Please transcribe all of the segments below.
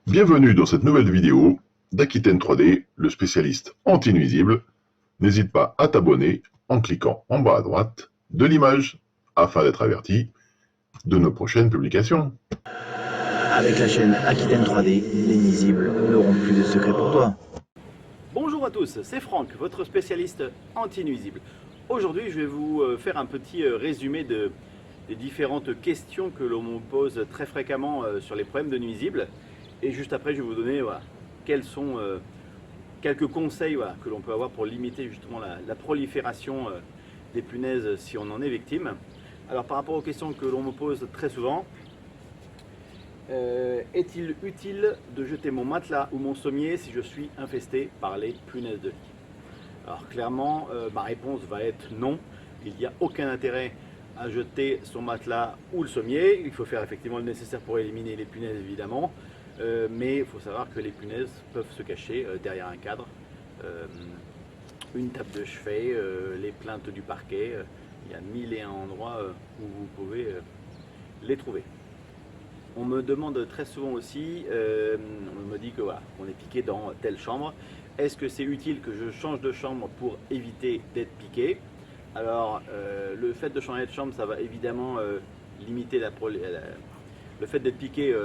Bienvenue dans cette nouvelle vidéo d'Aquitaine 3D, le spécialiste anti-nuisible. N'hésite pas à t'abonner en cliquant en bas à droite de l'image afin d'être averti de nos prochaines publications. Avec la chaîne Aquitaine 3D, les nuisibles n'auront plus de secrets pour toi. Bonjour à tous, c'est Franck, votre spécialiste anti-nuisible. Aujourd'hui, je vais vous faire un petit résumé des différentes questions que l'on me pose très fréquemment sur les problèmes de nuisibles. Et juste après, je vais vous donner quels sont quelques conseils que l'on peut avoir pour limiter justement la prolifération des punaises si on en est victime. Alors par rapport aux questions que l'on me pose très souvent, est-il utile de jeter mon matelas ou mon sommier si je suis infesté par les punaises de lit? Alors clairement, ma réponse va être non. Il n'y a aucun intérêt à jeter son matelas ou le sommier. Il faut faire effectivement le nécessaire pour éliminer les punaises évidemment. Mais il faut savoir que les punaises peuvent se cacher derrière un cadre, une table de chevet, les plaintes du parquet. Il y a 1001 endroits où vous pouvez les trouver. On me demande très souvent aussi, on me dit que voilà, on est piqué dans telle chambre. Est-ce que c'est utile que je change de chambre pour éviter d'être piqué? Alors, le fait de changer de chambre, ça va évidemment limiter le fait d'être piqué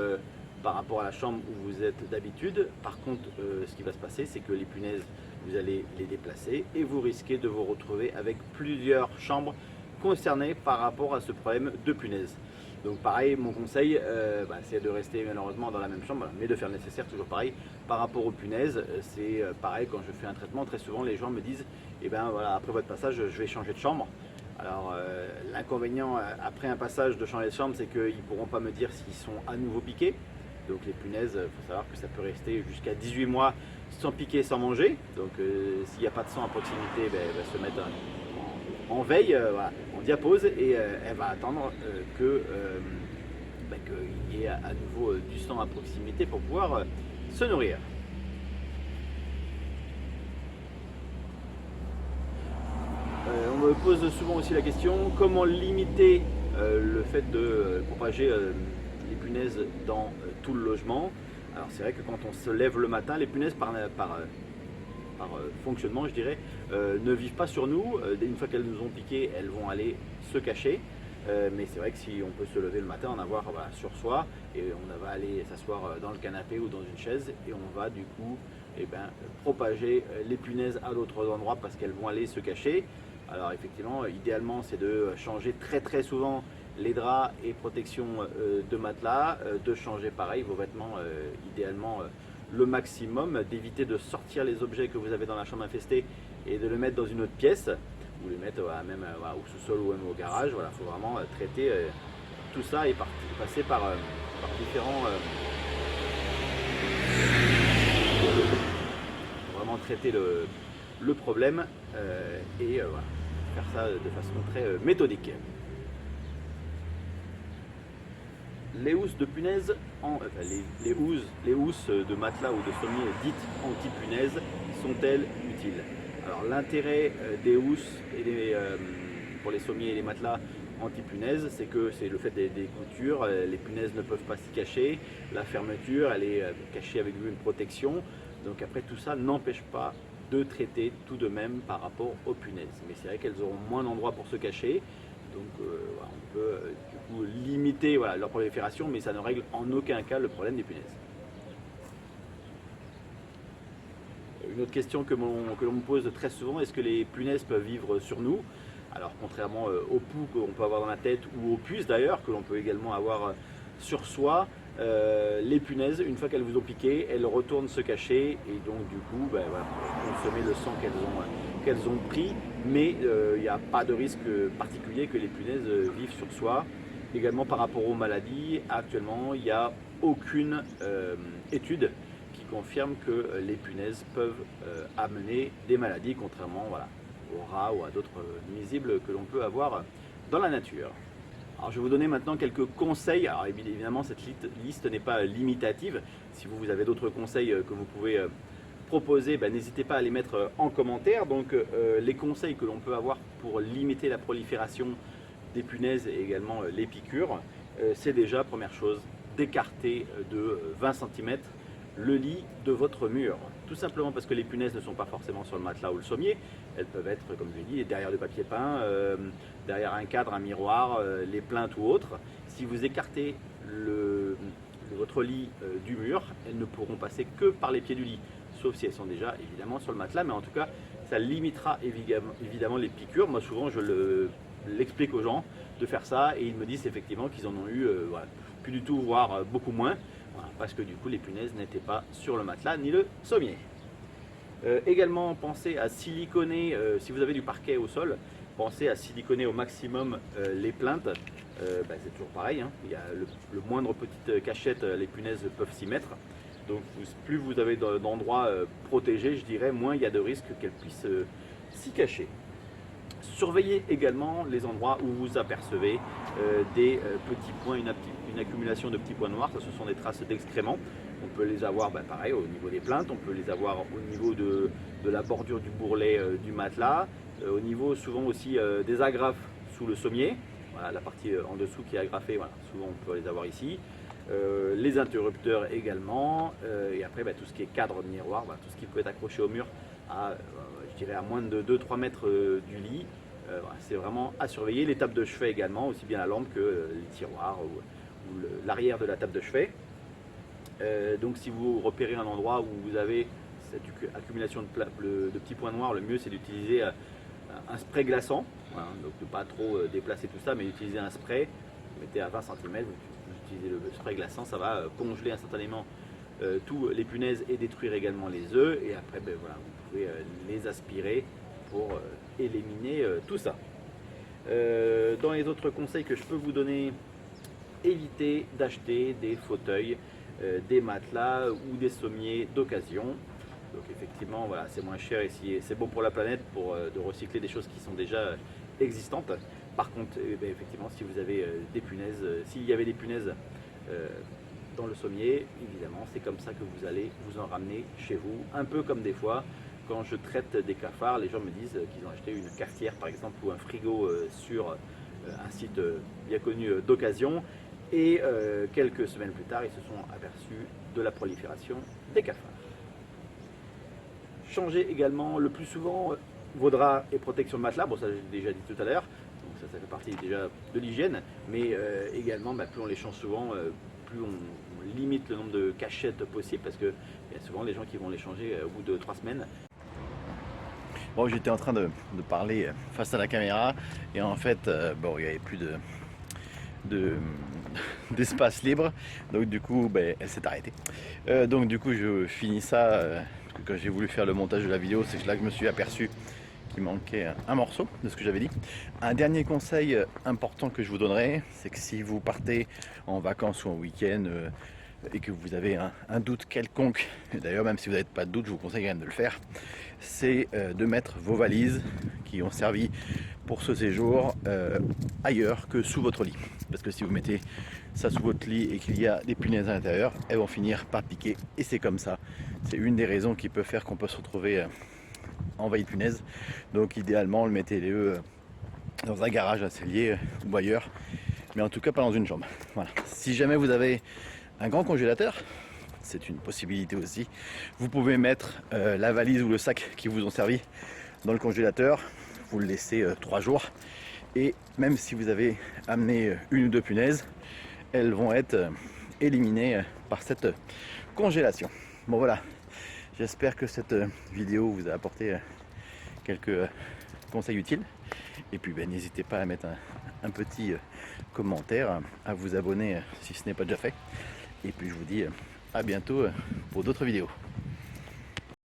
par rapport à la chambre où vous êtes d'habitude. Par contre, ce qui va se passer, c'est que les punaises, vous allez les déplacer et vous risquez de vous retrouver avec plusieurs chambres concernées par rapport à ce problème de punaises. Donc pareil, mon conseil, c'est de rester malheureusement dans la même chambre, mais de faire le nécessaire, toujours pareil. Par rapport aux punaises, c'est pareil, quand je fais un traitement, très souvent les gens me disent, après votre passage, je vais changer de chambre. Alors l'inconvénient après un passage de changer de chambre, c'est qu'ils ne pourront pas me dire s'ils sont à nouveau piqués. Donc les punaises, il faut savoir que ça peut rester jusqu'à 18 mois sans piquer, sans manger. Donc s'il n'y a pas de sang à proximité, elle va se mettre en veille, en diapose, et elle va attendre qu'il y ait à nouveau du sang à proximité pour pouvoir se nourrir. On me pose souvent aussi la question, comment limiter le fait de propager les punaises dans tout le logement? Alors c'est vrai que quand on se lève le matin, les punaises par fonctionnement, je dirais, ne vivent pas sur nous. Une fois qu'elles nous ont piqué, elles vont aller se cacher. Mais c'est vrai que si on peut se lever le matin, en avoir sur soi, et on va aller s'asseoir dans le canapé ou dans une chaise, et on va du coup propager les punaises à d'autres endroits parce qu'elles vont aller se cacher. Alors effectivement, idéalement, c'est de changer très souvent les draps et protections de matelas, de changer pareil vos vêtements idéalement le maximum, d'éviter de sortir les objets que vous avez dans la chambre infestée et de le mettre dans une autre pièce, ou les mettre même au sous-sol ou même au garage. Voilà, il faut vraiment traiter tout ça et passer par différents... vraiment traiter le problème et faire ça de façon très méthodique. Les housses de punaise, les housses de matelas ou de sommier dites anti-punaises sont-elles utiles? Alors l'intérêt des housses et pour les sommiers et les matelas anti-punaises, c'est que c'est le fait des coutures, les punaises ne peuvent pas s'y cacher, la fermeture elle est cachée avec une protection, donc après tout ça n'empêche pas de traiter tout de même par rapport aux punaises. Mais c'est vrai qu'elles auront moins d'endroits pour se cacher, donc on peut du coup limiter leur prolifération, mais ça ne règle en aucun cas le problème des punaises. Une autre question que l'on me pose très souvent, est-ce que les punaises peuvent vivre sur nous? Alors contrairement aux poux qu'on peut avoir dans la tête ou aux puces d'ailleurs, que l'on peut également avoir sur soi, les punaises, une fois qu'elles vous ont piqué, elles retournent se cacher et donc du coup consommer le sang qu'elles ont pris, mais il n'y a pas de risque particulier que les punaises vivent sur soi. Également par rapport aux maladies, actuellement il n'y a aucune étude qui confirme que les punaises peuvent amener des maladies, contrairement aux rats ou à d'autres nuisibles que l'on peut avoir dans la nature. Alors je vais vous donner maintenant quelques conseils. Alors évidemment cette liste n'est pas limitative. Si vous avez d'autres conseils que vous pouvez proposer, n'hésitez pas à les mettre en commentaire. Donc les conseils que l'on peut avoir pour limiter la prolifération des punaises et également les piqûres, c'est déjà, première chose, d'écarter de 20 cm le lit de votre mur. Tout simplement parce que les punaises ne sont pas forcément sur le matelas ou le sommier. Elles peuvent être, comme je l'ai dit, derrière le papier peint, derrière un cadre, un miroir, les plaintes ou autres. Si vous écartez votre lit du mur, elles ne pourront passer que par les pieds du lit, sauf si elles sont déjà évidemment sur le matelas, mais en tout cas ça limitera évidemment les piqûres. Moi souvent je l'explique aux gens de faire ça et ils me disent effectivement qu'ils en ont eu voilà, plus du tout, voire beaucoup moins, voilà, parce que du coup les punaises n'étaient pas sur le matelas ni le sommier. Également pensez à siliconer, si vous avez du parquet au sol, pensez à siliconer au maximum les plaintes. C'est toujours pareil, hein. Il y a le moindre petite cachette, les punaises peuvent s'y mettre. Donc plus vous avez d'endroits protégés, je dirais, moins il y a de risques qu'elles puissent s'y cacher. Surveillez également les endroits où vous apercevez des petits points, une accumulation de petits points noirs. Ça, ce sont des traces d'excréments. On peut les avoir pareil au niveau des plaintes, on peut les avoir au niveau de la bordure du bourrelet du matelas, au niveau souvent aussi des agrafes sous le sommier. Voilà, la partie en dessous qui est agrafée, voilà, souvent on peut les avoir ici. Les interrupteurs également, et après tout ce qui est cadre, miroir, tout ce qui peut être accroché au mur à, je dirais à moins de 2-3 mètres du lit. C'est vraiment à surveiller. Les tables de chevet également, aussi bien la lampe que les tiroirs ou l'arrière de la table de chevet. Donc si vous repérez un endroit où vous avez cette accumulation de petits points noirs, le mieux c'est d'utiliser un spray glaçant, voilà, donc de pas trop déplacer tout ça, mais d'utiliser un spray. Vous mettez à 20 cm, vous utilisez le spray glaçant, ça va congeler instantanément tous les punaises et détruire également les œufs. Et après, voilà, vous pouvez les aspirer pour éliminer tout ça. Dans les autres conseils que je peux vous donner, évitez d'acheter des fauteuils, des matelas ou des sommiers d'occasion. Donc effectivement, voilà, c'est moins cher et c'est bon pour la planète de recycler des choses qui sont déjà existantes. Par contre, effectivement, si vous avez des punaises, s'il y avait des punaises dans le sommier, évidemment, c'est comme ça que vous allez vous en ramener chez vous. Un peu comme des fois, quand je traite des cafards, les gens me disent qu'ils ont acheté une cafetière par exemple ou un frigo sur un site bien connu d'occasion. Et quelques semaines plus tard, ils se sont aperçus de la prolifération des cafards. Changez également le plus souvent vos draps et protection de matelas. Bon, ça j'ai déjà dit tout à l'heure, donc ça fait partie déjà de l'hygiène. Mais également, plus on les change souvent, plus on limite le nombre de cachettes possibles, parce qu'il y a souvent des gens qui vont les changer au bout de 3 semaines. Bon, j'étais en train de parler face à la caméra et en fait, il n'y avait plus d'espace libre, donc du coup elle s'est arrêtée. Donc du coup je finis ça, parce que quand j'ai voulu faire le montage de la vidéo, c'est là que je me suis aperçu qu'il manquait un morceau de ce que j'avais dit. Un dernier conseil important que je vous donnerai, c'est que si vous partez en vacances ou en week-end et que vous avez un doute quelconque, d'ailleurs même si vous n'avez pas de doute, je vous conseille quand même de le faire, c'est de mettre vos valises qui ont servi pour ce séjour ailleurs que sous votre lit. Parce que si vous mettez ça sous votre lit et qu'il y a des punaises à l'intérieur, elles vont finir par piquer, et c'est comme ça. C'est une des raisons qui peut faire qu'on peut se retrouver envahi de punaises. Donc idéalement, mettez-les dans un garage à cellier ou ailleurs, mais en tout cas pas dans une chambre. Voilà. Si jamais vous avez un grand congélateur, c'est une possibilité aussi, vous pouvez mettre la valise ou le sac qui vous ont servi dans le congélateur, vous le laissez 3 jours, et même si vous avez amené 1 ou 2 punaises, elles vont être éliminées par cette congélation. Bon voilà, j'espère que cette vidéo vous a apporté quelques conseils utiles, et puis n'hésitez pas à mettre un petit commentaire, à vous abonner si ce n'est pas déjà fait, et puis je vous dis à bientôt pour d'autres vidéos.